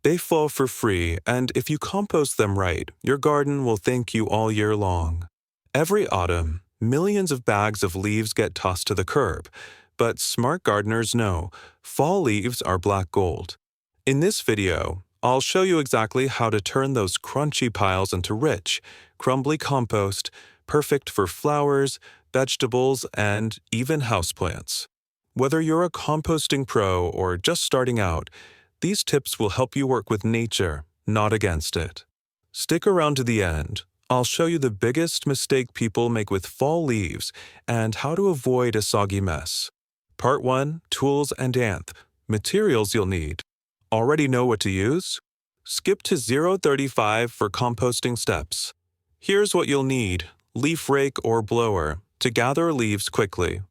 They fall for free, and if you compost them right, your garden will thank you all year long. Every autumn, millions of bags of leaves get tossed to the curb, but smart gardeners know fall leaves are black gold. In this video, I'll show you exactly how to turn those crunchy piles into rich, crumbly compost, perfect for flowers, vegetables, and even houseplants. Whether you're a composting pro or just starting out, these tips will help you work with nature, not against it. Stick around to the end. I'll show you the biggest mistake people make with fall leaves and how to avoid a soggy mess. Part 1, Tools and Anth. Materials you'll need. Already know what to use? Skip to 0:35 for composting steps. Here's what you'll need: leaf rake or blower to gather leaves quickly,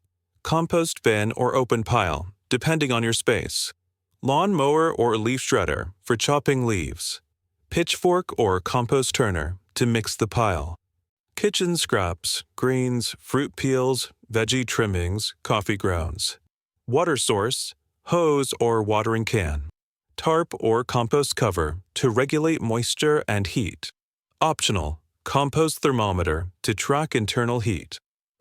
compost bin or open pile, depending on your space, lawn mower or leaf shredder for chopping leaves, pitchfork or compost turner to mix the pile, kitchen scraps, greens, fruit peels, veggie trimmings, coffee grounds, water source, hose or watering can, tarp or compost cover to regulate moisture and heat. Optional, compost thermometer to track internal heat.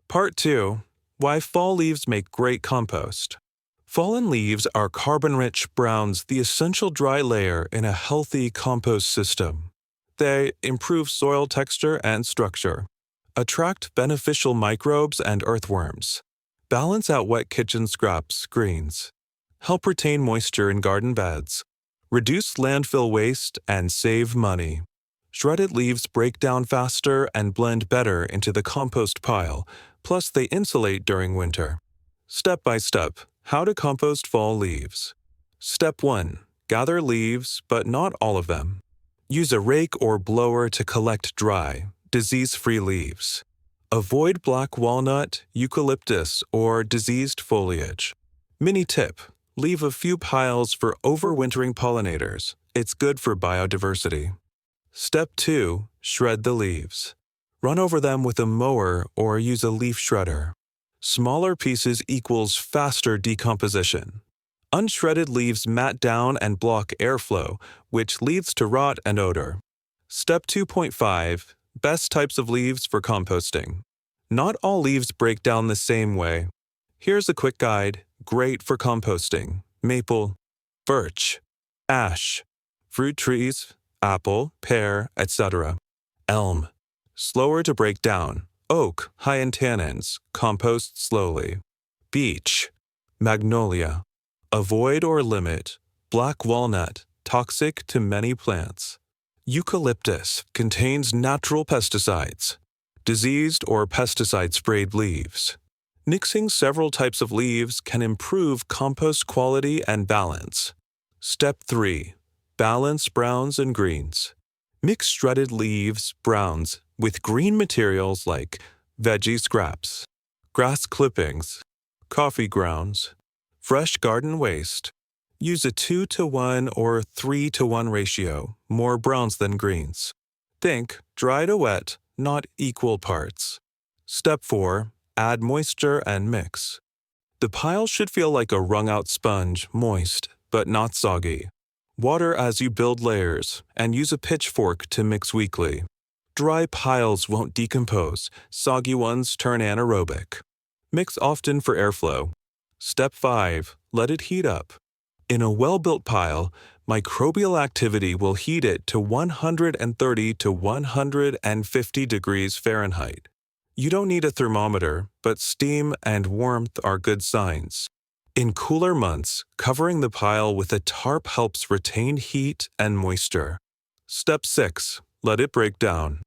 Part 2, Why fall leaves make great compost. Fallen leaves are carbon-rich browns, the essential dry layer in a healthy compost system. They improve soil texture and structure, attract beneficial microbes and earthworms, balance out wet kitchen scraps, greens, help retain moisture in garden beds, reduce landfill waste, and save money. Shredded leaves break down faster and blend better into the compost pile, plus they insulate during winter. Step by step, how to compost fall leaves. Step 1. Gather leaves, but not all of them. Use a rake or blower to collect dry, disease-free leaves. Avoid black walnut, eucalyptus, or diseased foliage. Mini tip: leave a few piles for overwintering pollinators. It's good for biodiversity. Step 2. Shred the leaves. Run over them with a mower or use a leaf shredder. Smaller pieces equals faster decomposition. Unshredded leaves mat down and block airflow, which leads to rot and odor. Step 2.5. Best types of leaves for composting. Not all leaves break down the same way. Here's a quick guide, great for composting: maple, birch, ash, fruit trees, apple, pear, etc. Elm, slower to break down. Oak, high in tannins, compost slowly. Beech, magnolia. Avoid or limit black walnut, toxic to many plants. Eucalyptus contains natural pesticides. Diseased or pesticide-sprayed leaves. Mixing several types of leaves can improve compost quality and balance. Step 3. Balance browns and greens. Mix shredded leaves, browns, with green materials like veggie scraps, grass clippings, coffee grounds, fresh garden waste. Use a 2:1 or 3:1 ratio, more browns than greens. Think dry to wet, not equal parts. Step 4. Add moisture and mix. The pile should feel like a wrung-out sponge, moist, but not soggy. Water as you build layers, and use a pitchfork to mix weekly. Dry piles won't decompose, soggy ones turn anaerobic. Mix often for airflow. Step 5. Let it heat up. In a well-built pile, microbial activity will heat it to 130 to 150 degrees Fahrenheit. You don't need a thermometer, but steam and warmth are good signs. In cooler months, covering the pile with a tarp helps retain heat and moisture. Step 6. Let it break down.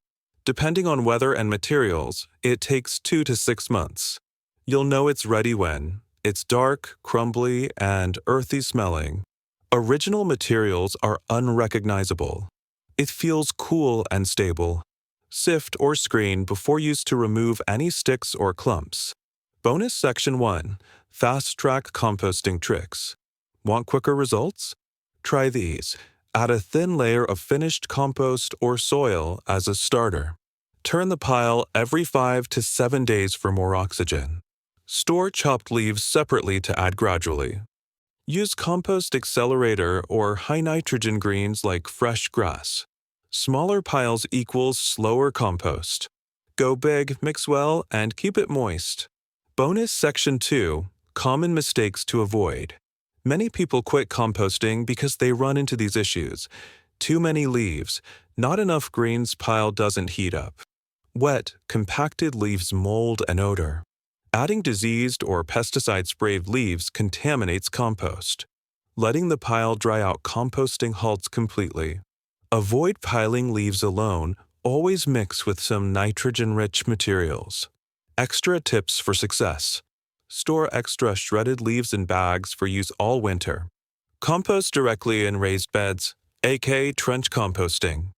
Depending on weather and materials, it takes 2 to 6 months. You'll know it's ready when it's dark, crumbly, and earthy smelling. Original materials are unrecognizable. It feels cool and stable. Sift or screen before use to remove any sticks or clumps. Bonus Section 1. Fast-track composting tricks. Want quicker results? Try these. Add a thin layer of finished compost or soil as a starter. Turn the pile every 5 to 7 days for more oxygen. Store chopped leaves separately to add gradually. Use compost accelerator or high nitrogen greens like fresh grass. Smaller piles equals slower compost. Go big, mix well, and keep it moist. Bonus Section 2: Common mistakes to avoid. Many people quit composting because they run into these issues. Too many leaves, not enough greens, pile doesn't heat up. Wet, compacted leaves mold and odor. Adding diseased or pesticide-sprayed leaves contaminates compost. Letting the pile dry out composting halts completely. Avoid piling leaves alone, always mix with some nitrogen-rich materials. Extra tips for success. Store extra shredded leaves in bags for use all winter. Compost directly in raised beds, aka trench composting.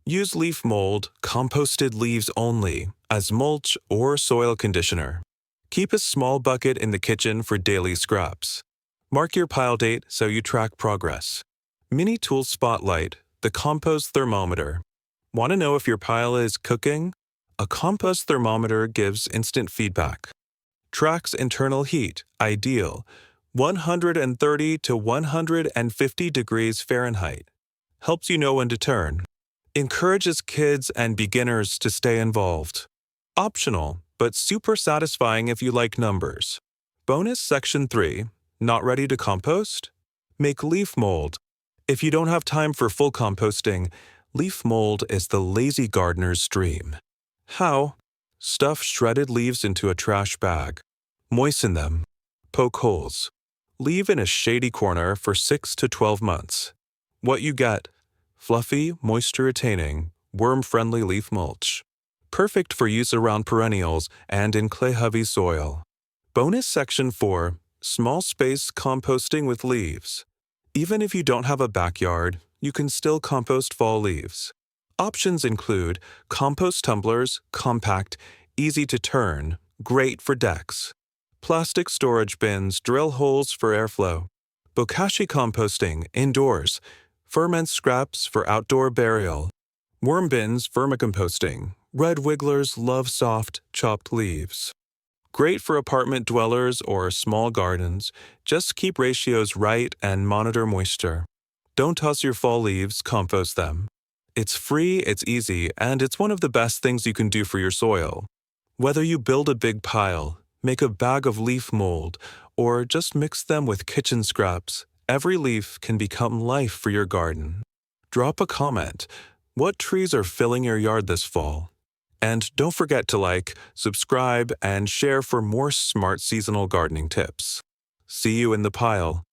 Use leaf mold, composted leaves only, as mulch or soil conditioner. Keep a small bucket in the kitchen for daily scraps. Mark your pile date so you track progress. Mini Tool Spotlight, the compost thermometer. Want to know if your pile is cooking? A compost thermometer gives instant feedback. Tracks internal heat, ideal, 130 to 150 degrees Fahrenheit. Helps you know when to turn. Encourages kids and beginners to stay involved. Optional, but super satisfying if you like numbers. Bonus Section 3: Not ready to compost? Make leaf mold. If you don't have time for full composting, leaf mold is the lazy gardener's dream. How? Stuff shredded leaves into a trash bag. Moisten them. Poke holes. Leave in a shady corner for 6 to 12 months. What you get: fluffy, moisture-retaining, worm-friendly leaf mulch. Perfect for use around perennials and in clay-heavy soil. Bonus Section 4: Small space composting with leaves. Even if you don't have a backyard, you can still compost fall leaves. Options include compost tumblers, compact, easy to turn, great for decks. Plastic storage bins, drill holes for airflow. Bokashi composting, indoors. Ferment scraps for outdoor burial. Worm bins, vermicomposting. Red wigglers love soft, chopped leaves. Great for apartment dwellers or small gardens. Just keep ratios right and monitor moisture. Don't toss your fall leaves, compost them. It's free, it's easy, and it's one of the best things you can do for your soil. Whether you build a big pile, make a bag of leaf mold, or just mix them with kitchen scraps, every leaf can become life for your garden. Drop a comment. What trees are filling your yard this fall? And don't forget to like, subscribe, and share for more smart seasonal gardening tips. See you in the pile.